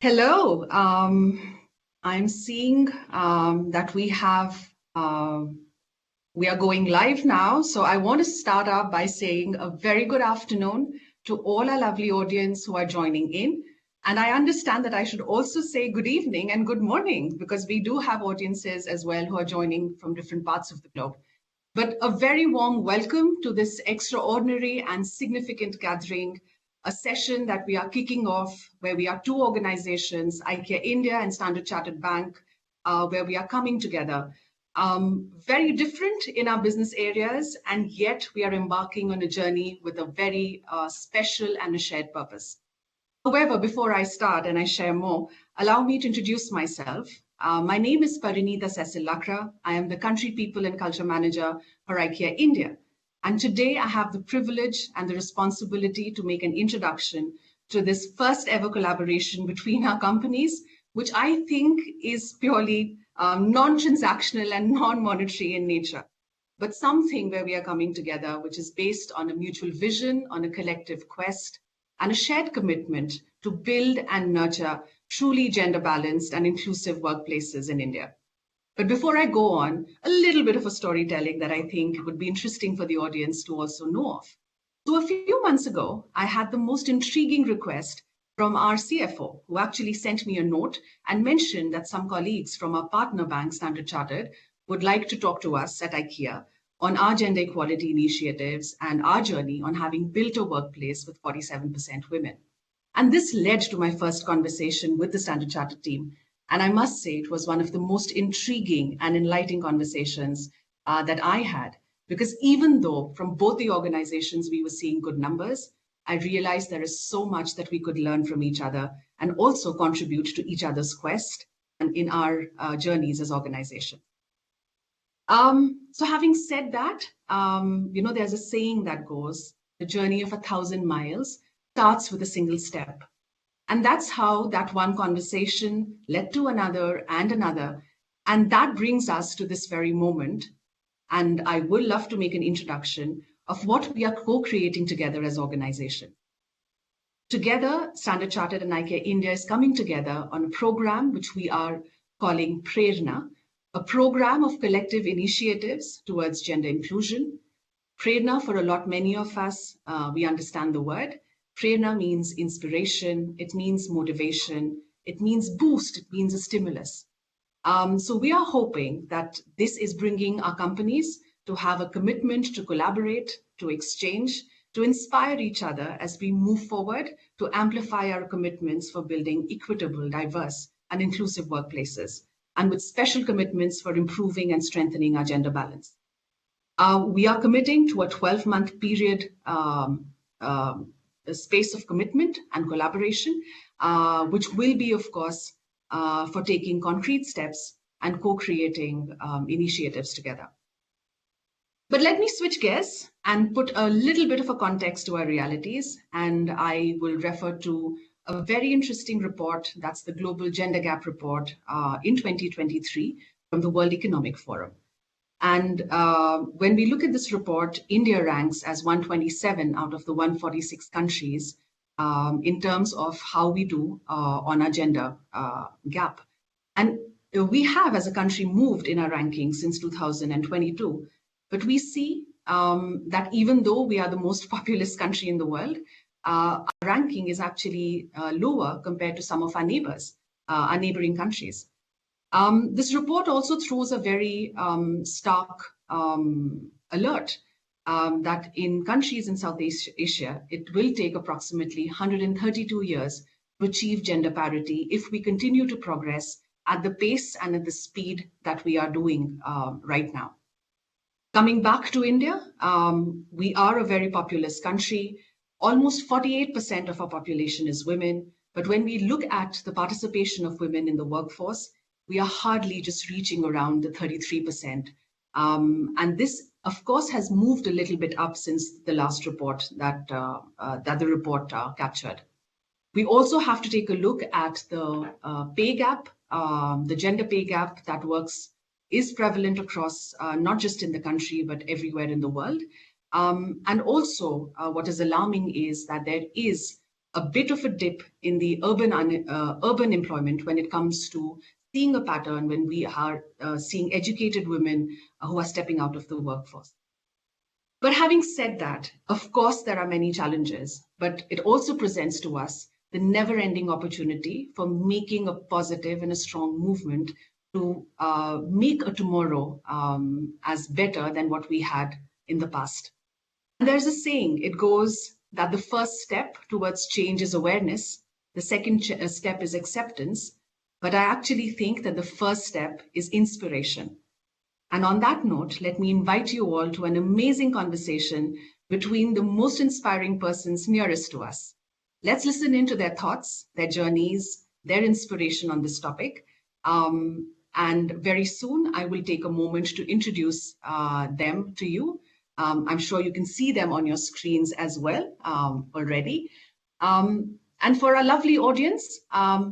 Hello. I'm seeing that we are going live now. So I want to start up by saying a very good afternoon to all our lovely audience who are joining in. And I understand that I should also say good evening and good morning because we do have audiences as well who are joining from different parts of the globe. But a very warm welcome to this extraordinary and significant gathering, a session that we are kicking off where we are two organizations, IKEA India and Standard Chartered Bank, where we are coming together. Very different in our business areas, and yet we are embarking on a journey with a very special and a shared purpose. However, before I start and I share more, allow me to introduce myself. My name is Parinita Cecil Lakra. I am the Country People and Culture Manager for IKEA India. And today I have the privilege and the responsibility to make an introduction to this first ever collaboration between our companies, which I think is purely non-transactional and non-monetary in nature, but something where we are coming together, which is based on a mutual vision, on a collective quest, and a shared commitment to build and nurture truly gender balanced and inclusive workplaces in India. But before I go on, a little bit of a storytelling that I think would be interesting for the audience to also know of. So a few months ago, I had the most intriguing request from our CFO, who actually sent me a note and mentioned that some colleagues from our partner bank, Standard Chartered, would like to talk to us at IKEA on our gender equality initiatives and our journey on having built a workplace with 47% women. And this led to my first conversation with the Standard Chartered team. And I must say, it was one of the most intriguing and enlightening conversations that I had, because even though from both the organizations we were seeing good numbers, I realized there is so much that we could learn from each other and also contribute to each other's quest and in our journeys as organizations. So having said that, there's a saying that goes, the journey of 1,000 miles starts with a single step. And that's how that one conversation led to another and another. And that brings us to this very moment. And I would love to make an introduction of what we are co-creating together as organization. Together, Standard Chartered and IKEA India is coming together on a program which we are calling Prerna, a program of collective initiatives towards gender inclusion. Prerna, for many of us, we understand the word. Prerna means inspiration, it means motivation, it means boost, it means a stimulus. So we are hoping that this is bringing our companies to have a commitment to collaborate, to exchange, to inspire each other as we move forward to amplify our commitments for building equitable, diverse, and inclusive workplaces, and with special commitments for improving and strengthening our gender balance. We are committing to a 12-month period, a space of commitment and collaboration, which will be, of course, for taking concrete steps and co-creating initiatives together. But let me switch gears and put a little bit of a context to our realities, and I will refer to a very interesting report, that's the Global Gender Gap Report in 2023 from the World Economic Forum. And when we look at this report, India ranks as 127 out of the 146 countries in terms of how we do on our gender gap. And we have, as a country, moved in our rankings since 2022. But we see that even though we are the most populous country in the world, our ranking is actually lower compared to some of our neighbors, our neighboring countries. This report also throws a very stark alert that in countries in Southeast Asia, it will take approximately 132 years to achieve gender parity if we continue to progress at the pace and at the speed that we are doing right now. Coming back to India, we are a very populous country. Almost 48% of our population is women. But when we look at the participation of women in the workforce, we are hardly just reaching around the 33%. And this, of course, has moved a little bit up since the last report that the report captured. We also have to take a look at the pay gap, the gender pay gap that is prevalent across not just in the country, but everywhere in the world. And also what is alarming is that there is a bit of a dip in the urban employment when it comes to seeing a pattern when we are seeing educated women who are stepping out of the workforce. But having said that, of course, there are many challenges, but it also presents to us the never-ending opportunity for making a positive and a strong movement to make a tomorrow as better than what we had in the past. And there's a saying, it goes that the first step towards change is awareness, the second step is acceptance, but I actually think that the first step is inspiration. And on that note, let me invite you all to an amazing conversation between the most inspiring persons nearest to us. Let's listen into their thoughts, their journeys, their inspiration on this topic. And very soon, I will take a moment to introduce them to you. I'm sure you can see them on your screens as well already. And for our lovely audience,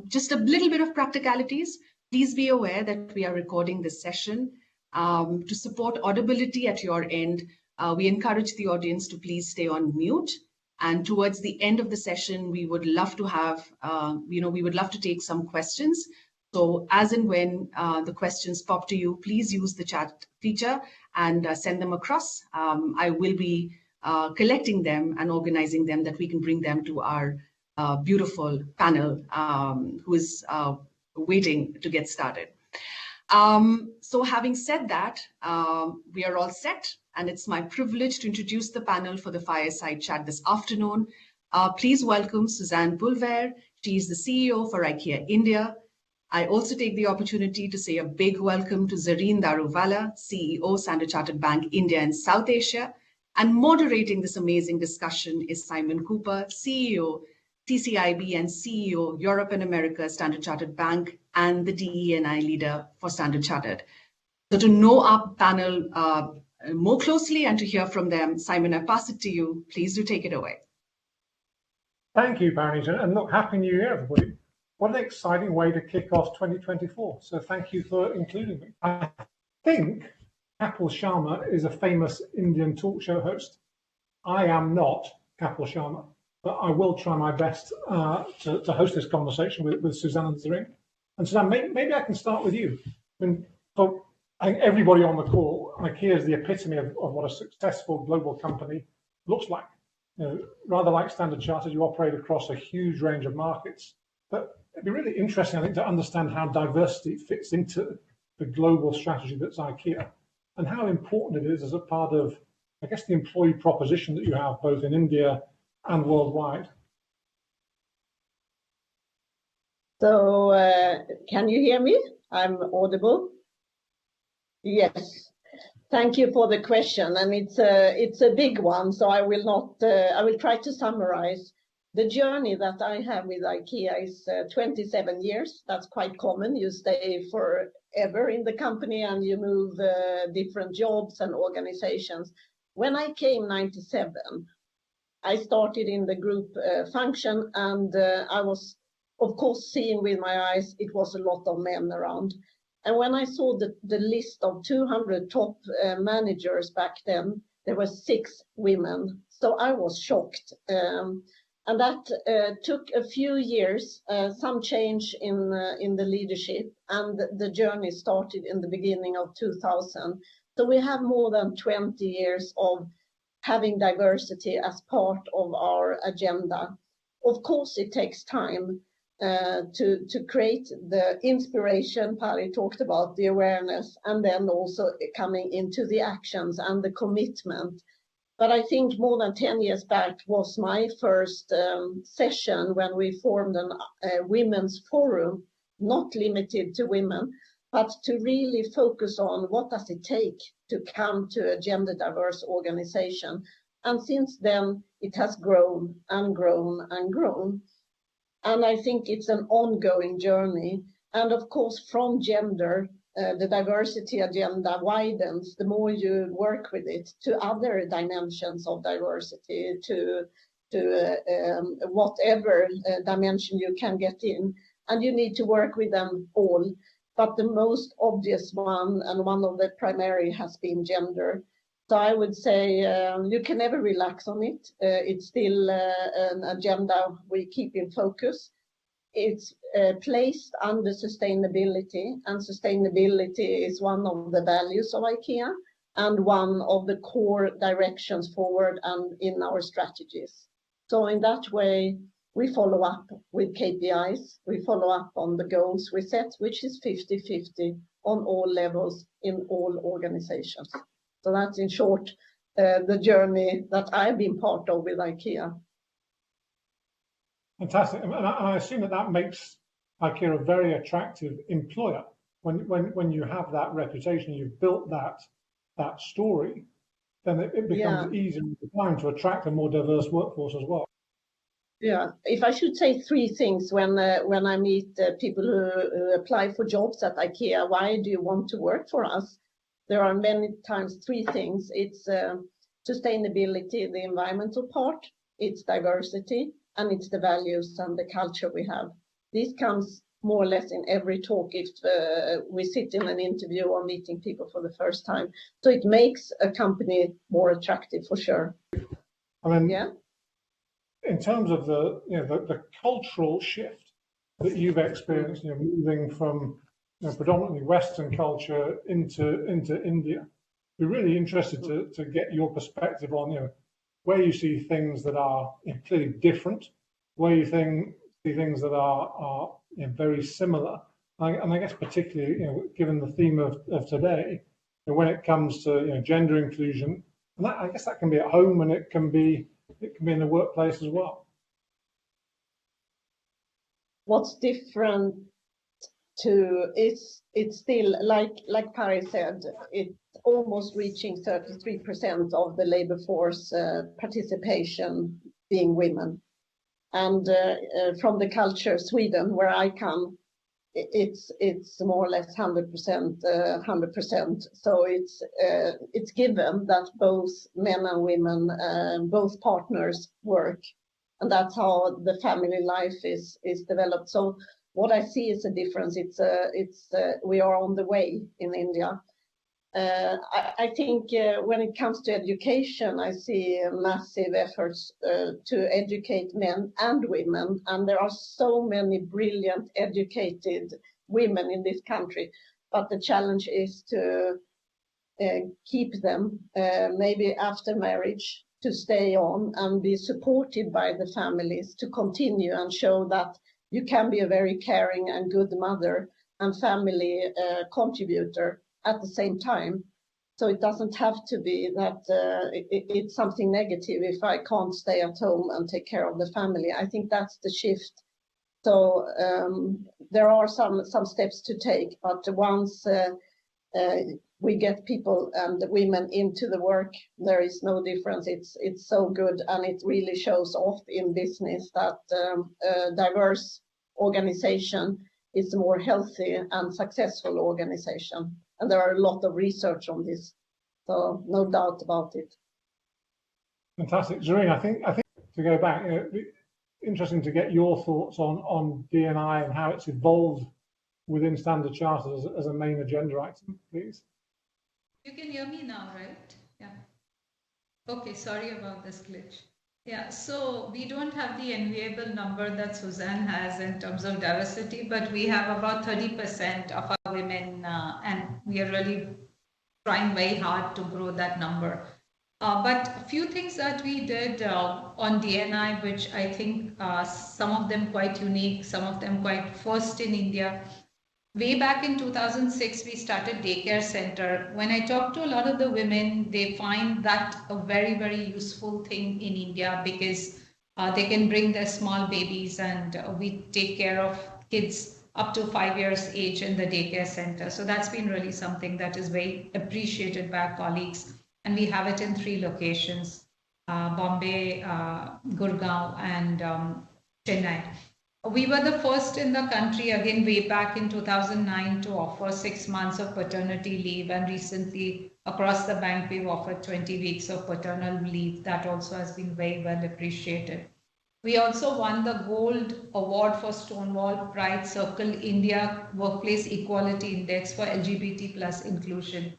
just a little bit of practicalities. Please be aware that we are recording this session. To support audibility at your end, we encourage the audience to please stay on mute. And towards the end of the session, we would love to have, we would love to take some questions. So as and when the questions pop to you, please use the chat feature and send them across. I will be collecting them and organizing them that we can bring them to our beautiful panel who is waiting to get started. So having said that, we are all set, and it's my privilege to introduce the panel for the fireside chat this afternoon. Please welcome Suzanne Pulver. She is the CEO for IKEA India. I also take the opportunity to say a big welcome to Zareen Daruvala, CEO, Standard Chartered Bank India and South Asia. And moderating this amazing discussion is Simon Cooper, CEO, TCIB and CEO, Europe and America, Standard Chartered Bank, and the DE&I leader for Standard Chartered. So to know our panel more closely and to hear from them, Simon, I pass it to you. Please do take it away. Thank you, Barney, and look, Happy New Year, everybody. What an exciting way to kick off 2024. So thank you for including me. I think Kapil Sharma is a famous Indian talk show host. I am not Kapil Sharma, but I will try my best to host this conversation with Suzanne and Zareen. And Suzanne, maybe I can start with you. I think everybody on the call, IKEA is the epitome of what a successful global company looks like. Rather like Standard Chartered, you operate across a huge range of markets. But it'd be really interesting, I think, to understand how diversity fits into the global strategy that's IKEA and how important it is as a part of, I guess, the employee proposition that you have both in India and worldwide. So can you hear me? I'm audible? Yes. Thank you for the question, and it's a big one, so I will try to summarize. The journey that I have with IKEA is 27 years. That's quite common. You stay forever in the company and you move different jobs and organizations. When I came 97, I started in the group function, and I was, of course, seeing with my eyes, it was a lot of men around. And when I saw the list of 200 top managers back then, there were 6 women. So I was shocked. And that took a few years, some change in the leadership, and the journey started in the beginning of 2000. So we have more than 20 years of having diversity as part of our agenda. Of course, it takes time to create the inspiration. Pari talked about the awareness, and then also coming into the actions and the commitment. But I think more than 10 years back was my first session when we formed a women's forum, not limited to women, but to really focus on what does it take to come to a gender diverse organization. And since then, it has grown and grown and grown. And I think it's an ongoing journey. And of course, from gender, the diversity agenda widens the more you work with it to other dimensions of diversity, to whatever dimension you can get in. And you need to work with them all. But the most obvious one, and one of the primary, has been gender. So I would say you can never relax on it. It's still an agenda we keep in focus. It's placed under sustainability, and sustainability is one of the values of IKEA and one of the core directions forward and in our strategies. So in that way, we follow up with KPIs, we follow up on the goals we set, which is 50-50 on all levels in all organizations. So that's in short the journey that I've been part of with IKEA. Fantastic. And I assume that makes IKEA a very attractive employer. When you have that reputation, you've built that story, then it becomes easier over time to attract a more diverse workforce as well. Yeah, if I should say three things when I meet people who apply for jobs at IKEA, why do you want to work for us? There are many times three things. It's sustainability, the environmental part, it's diversity, and it's the values and the culture we have. This comes more or less in every talk if we sit in an interview or meeting people for the first time. So it makes a company more attractive for sure. I mean, in terms of the cultural shift that you've experienced, moving from predominantly Western culture into India, we're really interested to get your perspective on where you see things that are clearly different, where you see things that are very similar, and I guess particularly given the theme of today, when it comes to gender inclusion, and I guess that can be at home and it can be in the workplace as well. What's different it's still like Paris said, it's almost reaching 33% of the labor force participation being women. And from the culture Sweden, where I come, it's more or less 100%. So it's given that both men and women, both partners work, and that's how the family life is developed. So what I see is a difference. We are on the way in India. I think when it comes to education, I see massive efforts to educate men and women, and there are so many brilliant, educated women in this country. But the challenge is to keep them, maybe after marriage, to stay on and be supported by the families to continue and show that you can be a very caring and good mother and family contributor at the same time. So it doesn't have to be that it's something negative if I can't stay at home and take care of the family. I think that's the shift. So there are some steps to take, but once we get people and the women into the work, there is no difference. It's so good, and it really shows off in business that a diverse organization is a more healthy and successful organization. And there are a lot of research on this, so no doubt about it. Fantastic, Zareen. I think to go back, it'd be interesting to get your thoughts on D&I and how it's evolved within Standard Chartered as a main agenda item, please. You can hear me now, right? Yeah. Okay, sorry about this glitch. Yeah, so we don't have the enviable number that Suzanne has in terms of diversity, but we have about 30% of our women, and we are really trying very hard to grow that number. But a few things that we did on D&I, which I think some of them quite unique, some of them quite first in India. Way back in 2006, we started daycare center. When I talk to a lot of the women, they find that a very, very useful thing in India because they can bring their small babies and we take care of kids up to 5 years age in the daycare center. So that's been really something that is very appreciated by our colleagues. And we have it in 3 locations, Bombay, Gurgaon, and Chennai. We were the first in the country, again, way back in 2009, to offer 6 months of paternity leave. And recently, across the bank, we've offered 20 weeks of paternal leave. That also has been very well appreciated. We also won the Gold Award for Stonewall Pride Circle India Workplace Equality Index for LGBT plus inclusion,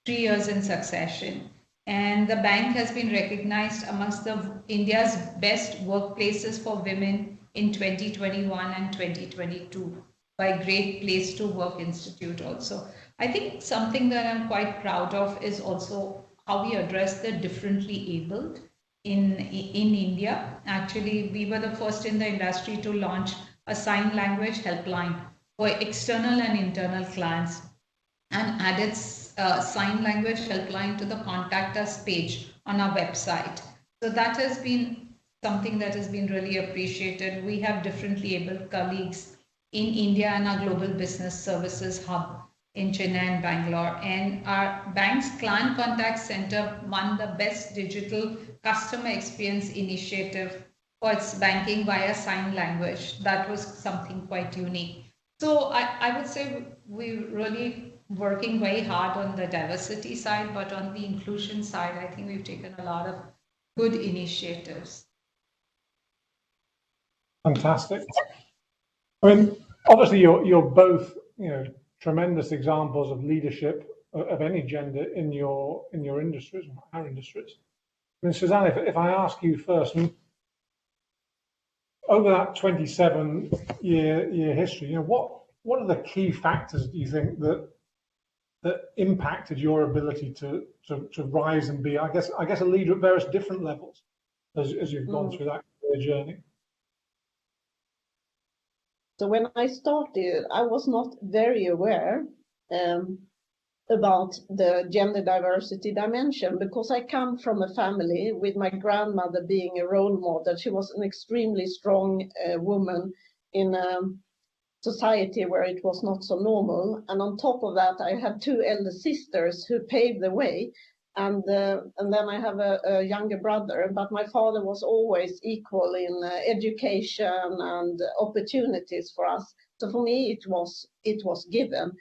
3 years in succession. And the bank has been recognized amongst India's best workplaces for women in 2021 and 2022 by Great Place to Work Institute also. I think something that I'm quite proud of is also how we address the differently abled in India. Actually, we were the first in the industry to launch a sign language helpline for external and internal clients and added sign language helpline to the contact us page on our website. So that has been something that has been really appreciated. We have differently abled colleagues in India and our global business services hub in Chennai and Bangalore. And our bank's client contact center won the best digital customer experience initiative for its banking via sign language. That was something quite unique. So I would say we really working very hard on the diversity side, but on the inclusion side, I think we've taken a lot of good initiatives. Fantastic. I mean, obviously, you're both, tremendous examples of leadership of any gender in your industries, our industries. I mean, Suzanne, if I ask you first, I mean, over that 27-year history, what are the key factors do you think that impacted your ability to rise and be, I guess a leader at various different levels as you've gone through that career journey? So when I started, I was not very aware about the gender diversity dimension, because I come from a family with my grandmother being a role model. She was an extremely strong woman in society where it was not so normal. And on top of that, I had two elder sisters who paved the way. And then I have a younger brother, but my father was always equal in education and opportunities for us. So for me, it was given.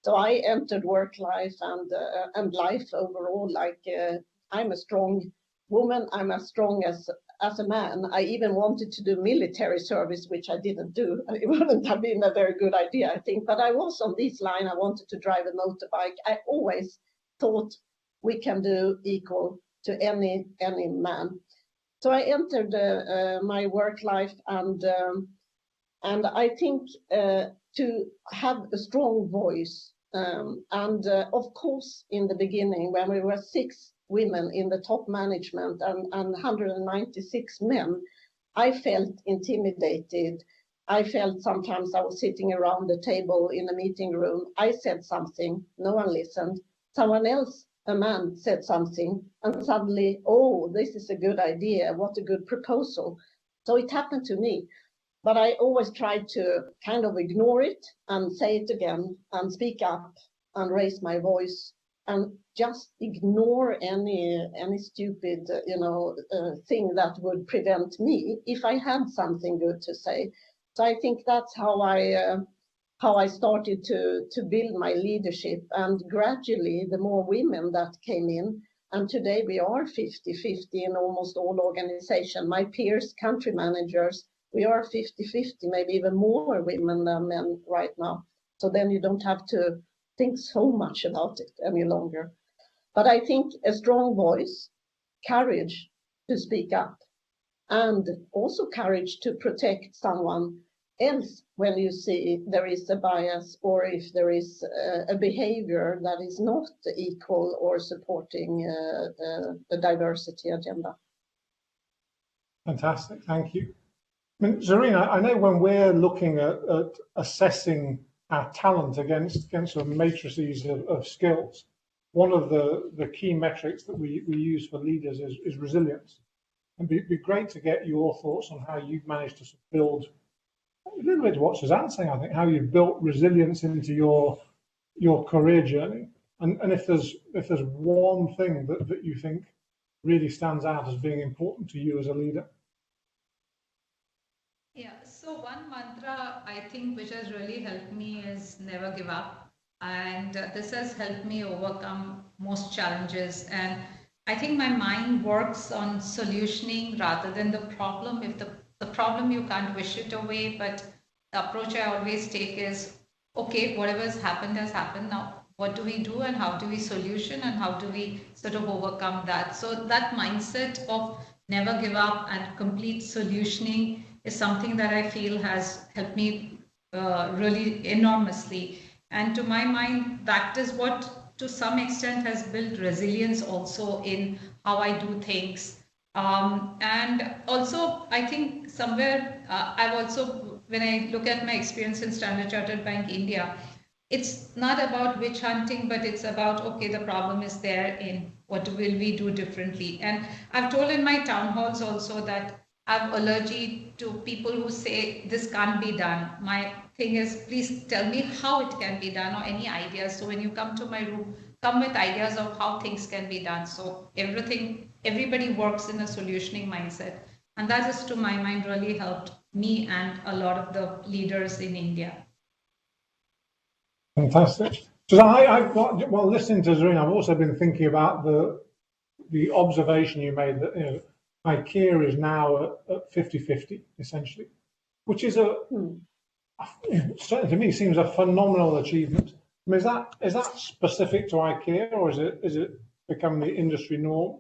So I entered work life and life overall like I'm a strong woman. I'm as strong as a man. I even wanted to do military service, which I didn't do. It wouldn't have been a very good idea, I think. But I was on this line. I wanted to drive a motorbike. I always thought we can do equal to any man. So I entered my work life, and I think to have a strong voice. Of course, in the beginning, when we were 6 women in the top management and 196 men, I felt intimidated. I felt sometimes I was sitting around the table in a meeting room. I said something, no one listened. Someone else, a man, said something, and suddenly, oh, this is a good idea. What a good proposal. So it happened to me. But I always tried to kind of ignore it and say it again and speak up and raise my voice and just ignore any stupid, thing that would prevent me if I had something good to say. So I think that's how I started to build my leadership, and gradually the more women that came in, and today we are 50-50 in almost all organizations. My peers, country managers, we are 50-50, maybe even more women than men right now. So then you don't have to think so much about it any longer. But I think a strong voice, courage to speak up, and also courage to protect someone else when you see there is a bias or if there is a behavior that is not equal or supporting the diversity agenda. Fantastic, thank you. I mean, Zarina, I know when we're looking at assessing our talent against sort of matrices of skills, one of the key metrics that we use for leaders is resilience. And it'd be great to get your thoughts on how you've managed to build, a little bit to what Suzanne's saying, I think, how you've built resilience into your career journey. And if there's one thing that you think really stands out as being important to you as a leader. Yeah, so one mantra I think which has really helped me is never give up. And this has helped me overcome most challenges. And I think my mind works on solutioning rather than the problem. If the problem, you can't wish it away, but the approach I always take is, okay, whatever has happened, now what do we do and how do we solution and how do we sort of overcome that. So that mindset of never give up and complete solutioning is something that I feel has helped me really enormously. And to my mind, that is what to some extent has built resilience also in how I do things. And also, I think somewhere I've also, when I look at my experience in Standard Chartered Bank India, it's not about witch hunting, but it's about, okay, the problem is there in what will we do differently. And I've told in my town halls also that I have allergy to people who say this can't be done. My thing is, please tell me how it can be done or any ideas. So when you come to my room, come with ideas of how things can be done. So everybody works in a solutioning mindset. And that is, to my mind, really helped me and a lot of the leaders in India. Fantastic. So while listening to Zareen, I've also been thinking about the observation you made that IKEA is now at 50-50 essentially, which is certainly to me seems a phenomenal achievement. I mean, is that specific to IKEA, or is it becoming the industry norm?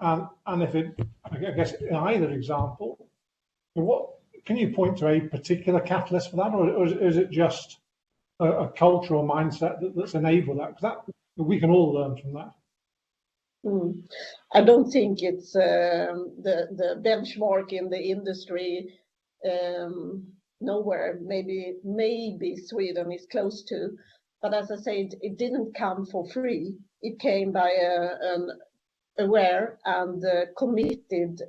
And if it, I guess in either example, what can you point to a particular catalyst for that, or is it just a cultural mindset that's enabled that? Because we can all learn from that. I don't think it's the benchmark in the industry. Nowhere. Maybe Sweden is close to, but as I said, it didn't come for free. It came by an aware and committed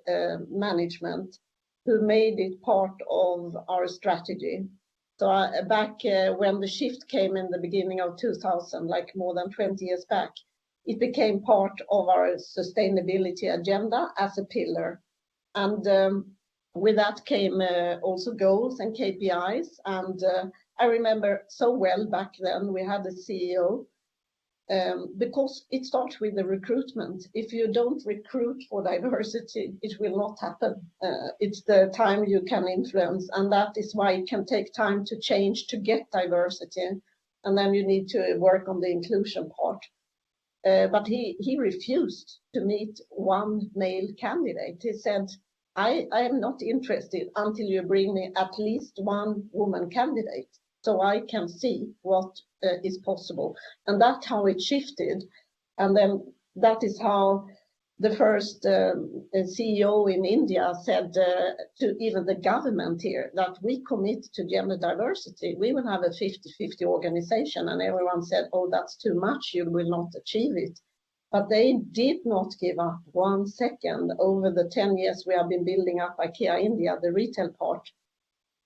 management who made it part of our strategy. So back when the shift came in the beginning of 2000, like more than 20 years back, it became part of our sustainability agenda as a pillar. And with that came also goals and KPIs. And I remember so well back then we had a CEO, because it starts with the recruitment. If you don't recruit for diversity, it will not happen. It's the time you can influence, and that is why it can take time to change to get diversity, and then you need to work on the inclusion part. But he refused to meet one male candidate. He said, I am not interested until you bring me at least one woman candidate, so I can see what is possible. And that's how it shifted. And then that is how the first CEO in India said to even the government here that we commit to gender diversity. We will have a 50-50 organization. And everyone said, oh, that's too much. You will not achieve it. But they did not give up 1 second over the 10 years we have been building up IKEA India, the retail part.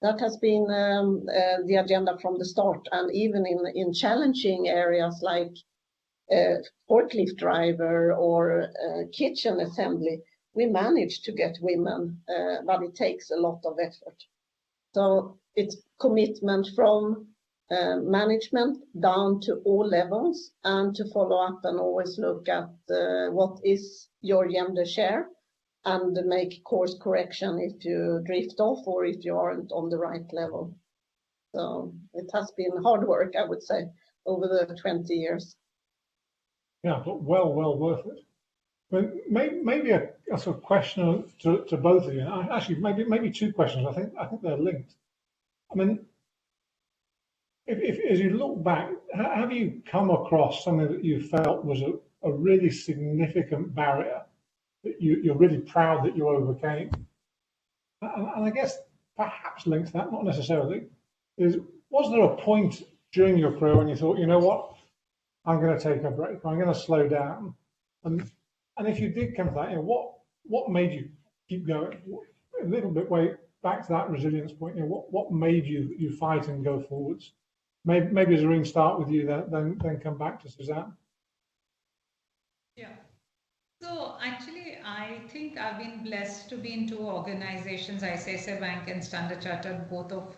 That has been the agenda from the start, and even in challenging areas like forklift driver or kitchen assembly, we managed to get women, but it takes a lot of effort. So it's commitment from management down to all levels, and to follow up and always look at what is your gender share, and make course correction if you drift off or if you aren't on the right level. So it has been hard work, I would say, over the 20 years. Yeah, but well worth it. But maybe a sort of question to both of you. Actually, maybe two questions. I think they're linked. I mean, if as you look back, have you come across something that you felt was a really significant barrier that you're really proud that you overcame? And I guess perhaps linked to that, not necessarily, was there a point during your career when you thought, you know what, I'm going to take a break, I'm going to slow down? And if you did come to that, what made you keep going? A little bit way back to that resilience point, what made you fight and go forwards? Maybe Zareen, start with you, then come back to Suzanne. Yeah. So actually, I think I've been blessed to be in two organizations, ICICI Bank and Standard Chartered, both of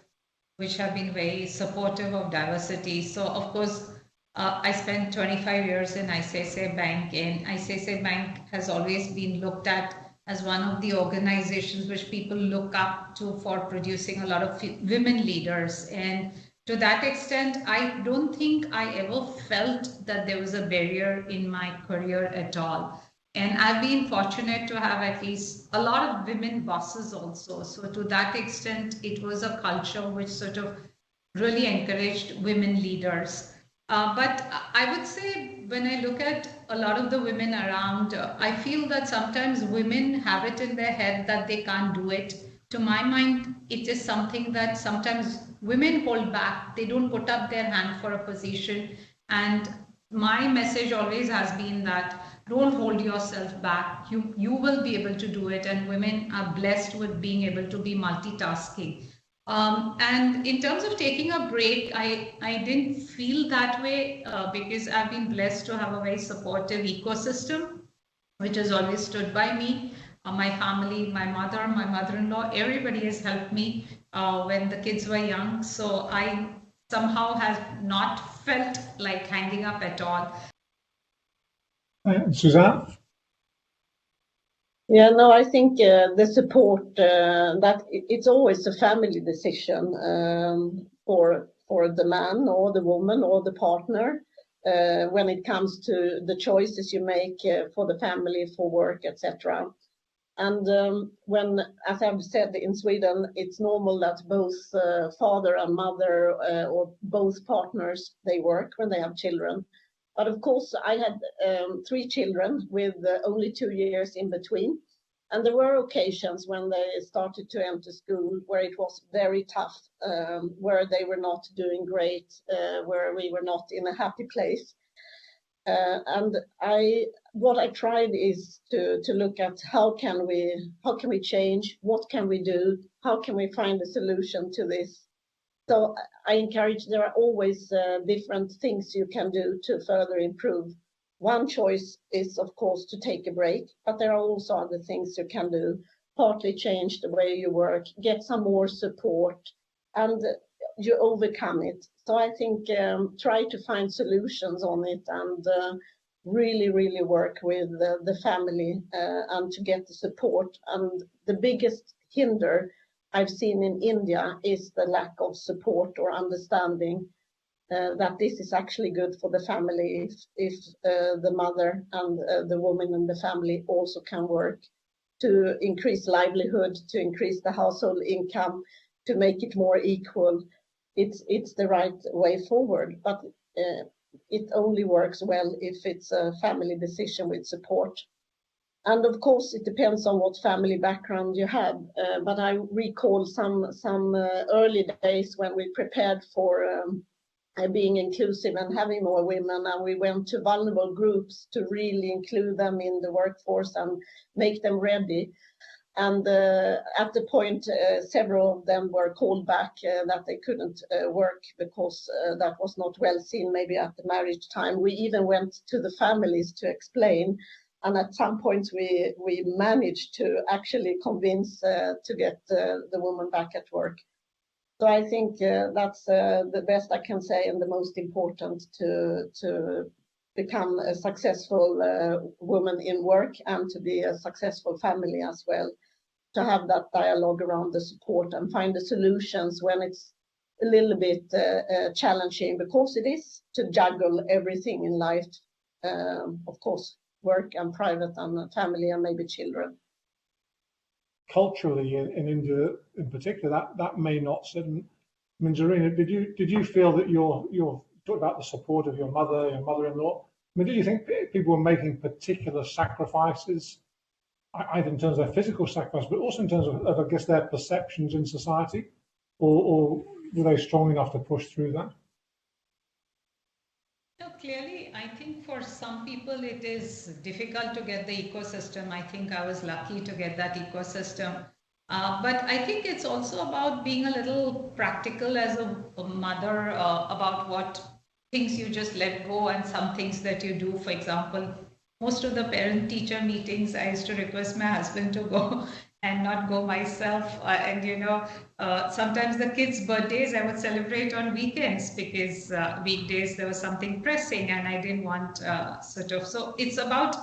which have been very supportive of diversity. So of course, I spent 25 years in ICICI Bank, and ICICI Bank has always been looked at as one of the organizations which people look up to for producing a lot of women leaders. And to that extent, I don't think I ever felt that there was a barrier in my career at all. And I've been fortunate to have at least a lot of women bosses also. So to that extent, it was a culture which sort of really encouraged women leaders. But I would say when I look at a lot of the women around, I feel that sometimes women have it in their head that they can't do it. To my mind, it is something that sometimes women hold back. They don't put up their hand for a position. And my message always has been that don't hold yourself back. You will be able to do it. And women are blessed with being able to be multitasking. And in terms of taking a break, I didn't feel that way because I've been blessed to have a very supportive ecosystem, which has always stood by me. My family, my mother, my mother-in-law, everybody has helped me when the kids were young. So I somehow have not felt like hanging up at all. Suzanne? Yeah, no, I think the support that it's always a family decision for the man or the woman or the partner when it comes to the choices you make for the family, for work, etc. And when, as I've said, in Sweden, it's normal that both father and mother or both partners, they work when they have children. But of course, I had 3 children with only 2 years in between. And there were occasions when they started to enter school where it was very tough, where they were not doing great, where we were not in a happy place. And what I tried is to look at how can we change, what can we do, how can we find a solution to this. So I encourage, there are always different things you can do to further improve. One choice is, of course, to take a break, but there are also other things you can do, partly change the way you work, get some more support, and you overcome it. So I think try to find solutions on it and really, really work with the family and to get the support. And the biggest hinder I've seen in India is the lack of support or understanding that this is actually good for the family if the mother and the woman in the family also can work to increase livelihood, to increase the household income, to make it more equal. It's the right way forward, but it only works well if it's a family decision with support. And of course, it depends on what family background you have. But I recall some early days when we prepared for being inclusive and having more women, and we went to vulnerable groups to really include them in the workforce and make them ready. And at the point, several of them were called back that they couldn't work because that was not well seen, maybe at the marriage time. We even went to the families to explain. And at some points, we managed to actually convince to get the woman back at work. So I think that's the best I can say and the most important to become a successful woman in work and to be a successful family as well, to have that dialogue around the support and find the solutions when it's a little bit challenging, because it is to juggle everything in life, of course, work and private and family and maybe children. Culturally in India in particular, that may not sit. I mean, Zarina, did you feel that your talk about the support of your mother-in-law? I mean, did you think people were making particular sacrifices, either in terms of their physical sacrifice, but also in terms of I guess, their perceptions in society, or were they strong enough to push through that? No, clearly, I think for some people it is difficult to get the ecosystem. I think I was lucky to get that ecosystem. But I think it's also about being a little practical as a mother about what things you just let go and some things that you do. For example, most of the parent-teacher meetings, I used to request my husband to go and not go myself. Sometimes the kids' birthdays I would celebrate on weekends because weekdays there was something pressing and I didn't want So it's about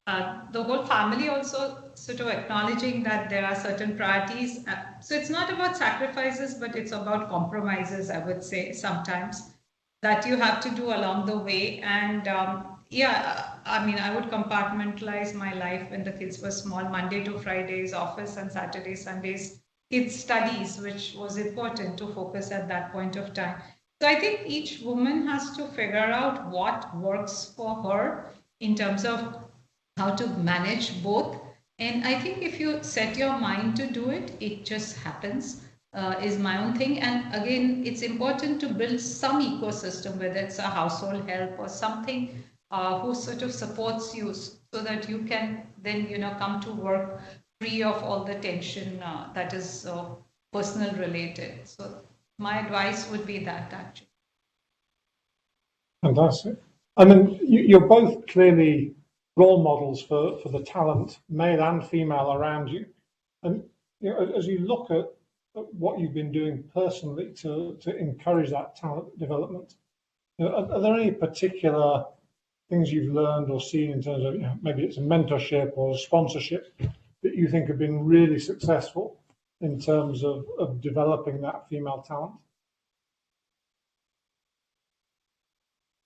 the whole family also sort of acknowledging that there are certain priorities. So it's not about sacrifices, but it's about compromises, I would say, sometimes that you have to do along the way. And I mean, I would compartmentalize my life when the kids were small: Monday to Fridays, office, and Saturdays, Sundays, kids' studies, which was important to focus at that point of time. So I think each woman has to figure out what works for her in terms of how to manage both. And I think if you set your mind to do it, it just happens, is my own thing. And again, it's important to build some ecosystem, whether it's a household help or something who sort of supports you so that you can then, come to work free of all the tension that is personal related. So my advice would be that actually. Fantastic. I mean, you're both clearly role models for the talent, male and female, around you. And as you look at what you've been doing personally to encourage that talent development, are there any particular things you've learned or seen in terms of maybe it's a mentorship or sponsorship that you think have been really successful in terms of developing that female talent?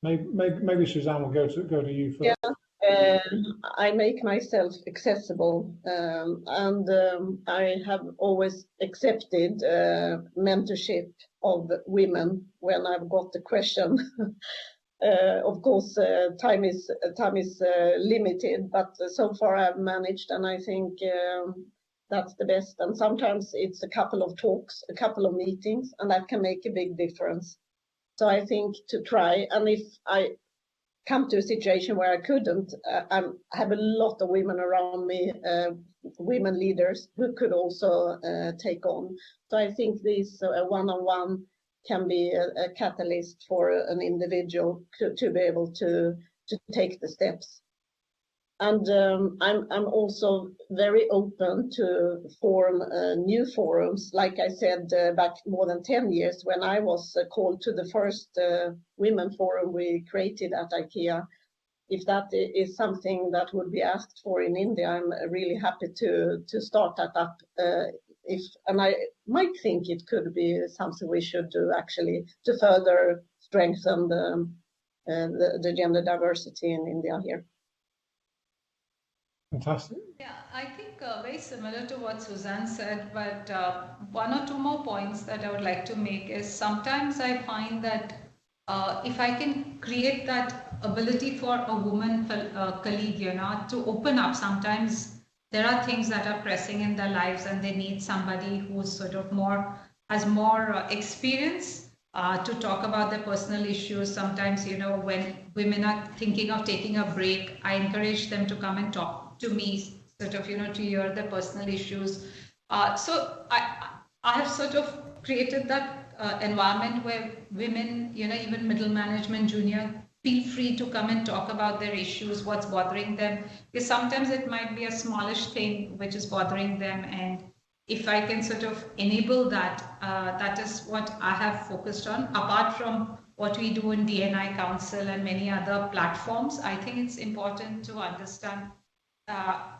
Maybe Suzanne will go to you first. Yeah, I make myself accessible, and I have always accepted mentorship of women when I've got the question. Of course, time is limited, but so far I've managed, and I think that's the best. And sometimes it's a couple of talks, a couple of meetings, and that can make a big difference. So I think to try, and if I come to a situation where I couldn't, I have a lot of women around me, women leaders who could also take on. So I think this one-on-one can be a catalyst for an individual to be able to take the steps. And I'm also very open to form new forums. Like I said, back more than 10 years when I was called to the first women forum we created at IKEA. If that is something that would be asked for in India, I'm really happy to start that up. And I might think it could be something we should do actually to further strengthen the gender diversity in India here. Fantastic. Yeah, I think very similar to what Suzanne said, but one or two more points that I would like to make is sometimes I find that if I can create that ability for a woman colleague, to open up. Sometimes there are things that are pressing in their lives and they need somebody who's sort of has more experience to talk about their personal issues. Sometimes, when women are thinking of taking a break, I encourage them to come and talk to me, sort of, to hear their personal issues. So I have sort of created that environment where women, even middle management, junior, feel free to come and talk about their issues, what's bothering them. Because sometimes it might be a smallish thing which is bothering them. And if I can sort of enable that, that is what I have focused on. Apart from what we do in DNI Council and many other platforms, I think it's important to understand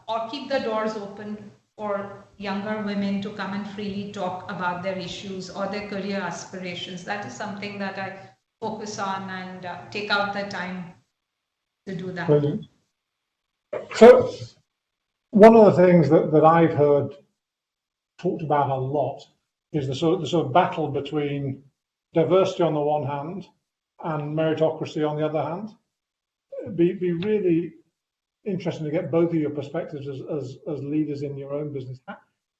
or keep the doors open for younger women to come and freely talk about their issues or their career aspirations. That is something that I focus on and take out the time to do that. Brilliant. So one of the things that I've heard talked about a lot is the sort of battle between diversity on the one hand and meritocracy on the other hand. Be really interesting to get both of your perspectives as leaders in your own business.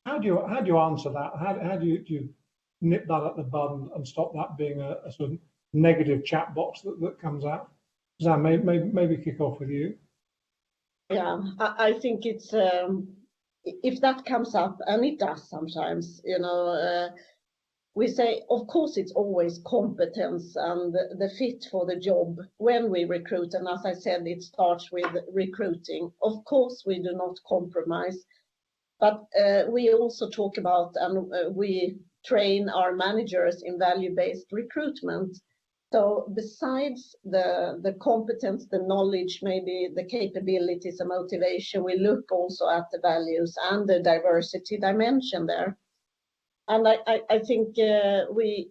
How do you answer that? How do you nip that at the bud and stop that being a sort of negative chat box that comes out? Suzanne, maybe kick off with you. Yeah, I think it's if that comes up, and it does sometimes, we say, of course, it's always competence and the fit for the job when we recruit. And as I said, it starts with recruiting. Of course, we do not compromise, but we also talk about and we train our managers in value-based recruitment. So besides the competence, the knowledge, maybe the capabilities, the motivation, we look also at the values and the diversity dimension there. And I think we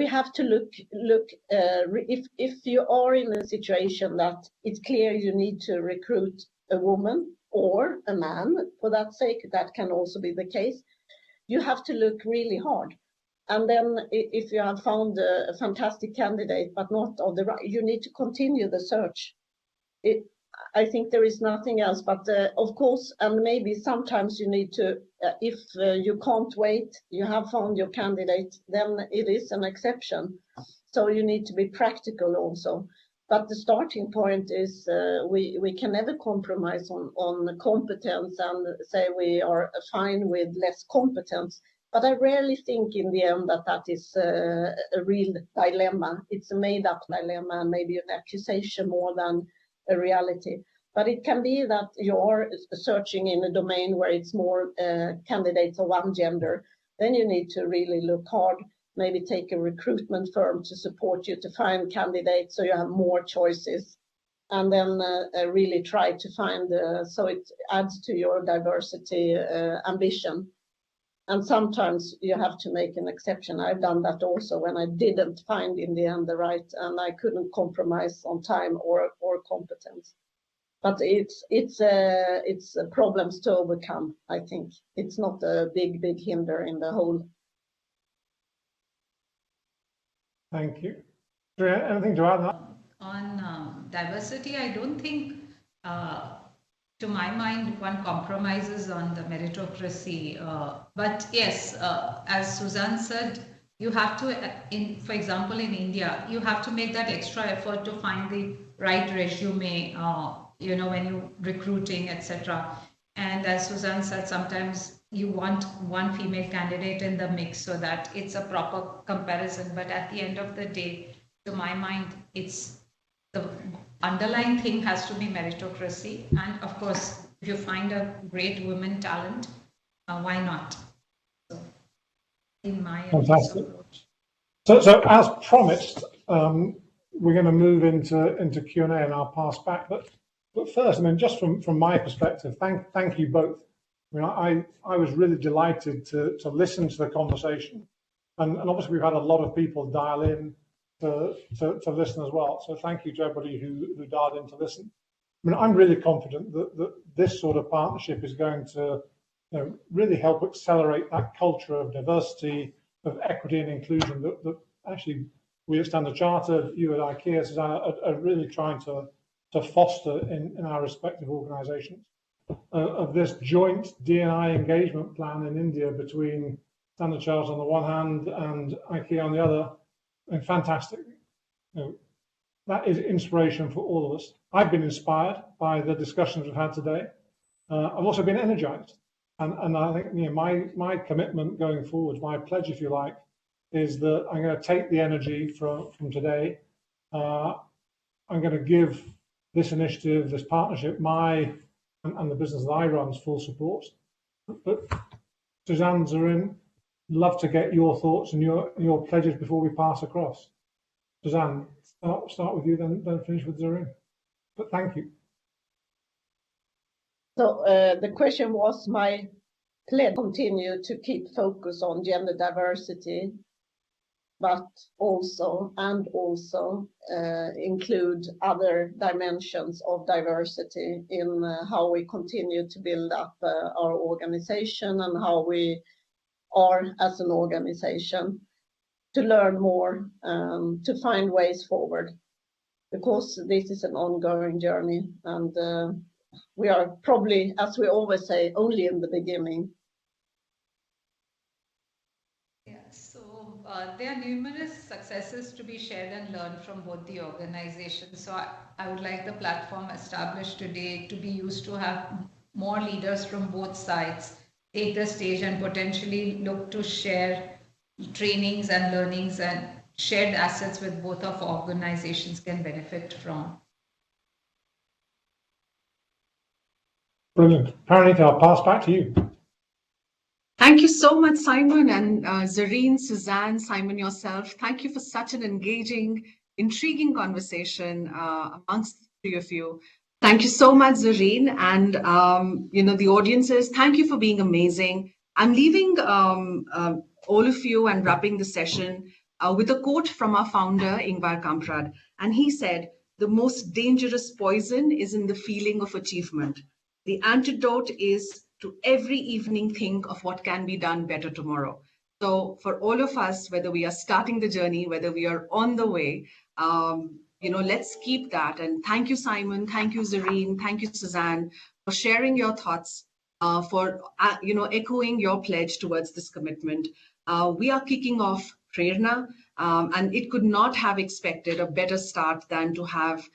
have to look if you are in a situation that it's clear you need to recruit a woman or a man, for that sake, that can also be the case. You have to look really hard. And then if you have found a fantastic candidate, but not of the right, you need to continue the search. I think there is nothing else, but of course, and maybe sometimes you need to, if you can't wait, you have found your candidate, then it is an exception. So you need to be practical also. But the starting point is we can never compromise on competence and say we are fine with less competence. But I rarely think in the end that is a real dilemma. It's a made-up dilemma and maybe an accusation more than a reality. But it can be that you're searching in a domain where it's more candidates of one gender. Then you need to really look hard, maybe take a recruitment firm to support you to find candidates so you have more choices. And then really try to find, so it adds to your diversity ambition. And sometimes you have to make an exception. I've done that also when I didn't find in the end the right, and I couldn't compromise on time or competence. But it's problems to overcome. I think it's not a big hinder in the whole. Thank you. Anything to add? On diversity, I don't think. To my mind, one compromises on the meritocracy. But yes, as Suzanne said, you have to, for example, in India, you have to make that extra effort to find the right resume, when you're recruiting, etc. And as Suzanne said, sometimes you want one female candidate in the mix so that it's a proper comparison. But at the end of the day, to my mind, it's the underlying thing has to be meritocracy. And of course, if you find a great woman talent, why not? So, in my approach. So as promised, we're going to move into Q&A, and I'll pass back. But first, I mean, just from my perspective, thank you both. I mean, I was really delighted to listen to the conversation, and obviously we've had a lot of people dial in to listen as well. So thank you to everybody who dialed in to listen. I mean, I'm really confident that this sort of partnership is going to really help accelerate that culture of diversity, of equity and inclusion that actually we at Standard Chartered, you at IKEA, Susanna, are really trying to foster in our respective organisations. Of this joint D&I engagement plan in India between Standard Chartered on the one hand and IKEA on the other, and fantastic. That is inspiration for all of us. I've been inspired by the discussions we've had today. I've also been energized. And I think my commitment going forward, my pledge, if you like, is that I'm going to take the energy from today. I'm going to give this initiative, this partnership, and the business that I run's full support. But Suzanne, Zareen, love to get your thoughts and your pledges before we pass across. Suzanne, start with you, then finish with Zareen. But thank you. So the question was my pledge to continue to keep focus on gender diversity, but also include other dimensions of diversity in how we continue to build up our organization and how we are as an organization, to learn more, to find ways forward, because this is an ongoing journey, and we are probably, as we always say, only in the beginning. So there are numerous successes to be shared and learned from both the organizations. So I would like the platform established today to be used to have more leaders from both sides take the stage and potentially look to share trainings and learnings and shared assets with both of organizations can benefit from. Brilliant. Paranita, I'll pass back to you. Thank you so much, Simon, and Zareen, Suzanne, Simon, yourself. Thank you for such an engaging, intriguing conversation amongst the three of you. Thank you so much, Zareen, and the audiences. Thank you for being amazing. I'm leaving all of you and wrapping the session with a quote from our founder, Ingvar Kamprad, and he said, "The most dangerous poison is in the feeling of achievement. The antidote is to every evening think of what can be done better tomorrow." So for all of us, whether we are starting the journey, whether we are on the way, let's keep that. And thank you, Simon. Thank you, Zareen. Thank you, Suzanne, for sharing your thoughts, for echoing your pledge towards this commitment. We are kicking off Prerna, and it could not have expected a better start than to have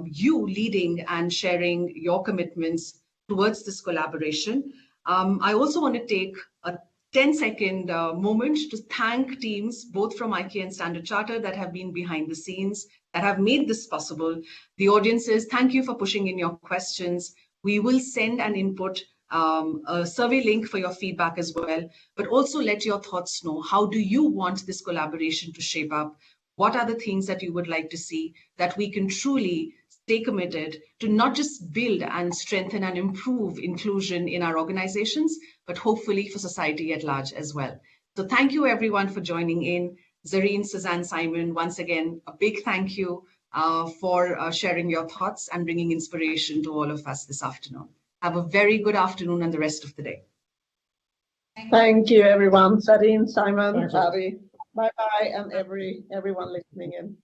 you leading and sharing your commitments towards this collaboration. I also want to take a 10-second moment to thank teams both from IKEA and Standard Chartered that have been behind the scenes, that have made this possible. The audiences, thank you for pushing in your questions. We will send an input, a survey link for your feedback as well, but also let your thoughts know. How do you want this collaboration to shape up? What are the things that you would like to see that we can truly stay committed to not just build and strengthen and improve inclusion in our organizations, but hopefully for society at large as well. So thank you everyone for joining in. Zareen, Suzanne, Simon, once again, a big thank you for sharing your thoughts and bringing inspiration to all of us this afternoon. Have a very good afternoon and the rest of the day. Thank you, everyone. Zareen, Simon, Thanks, Harry. Bye-bye, and everyone listening in.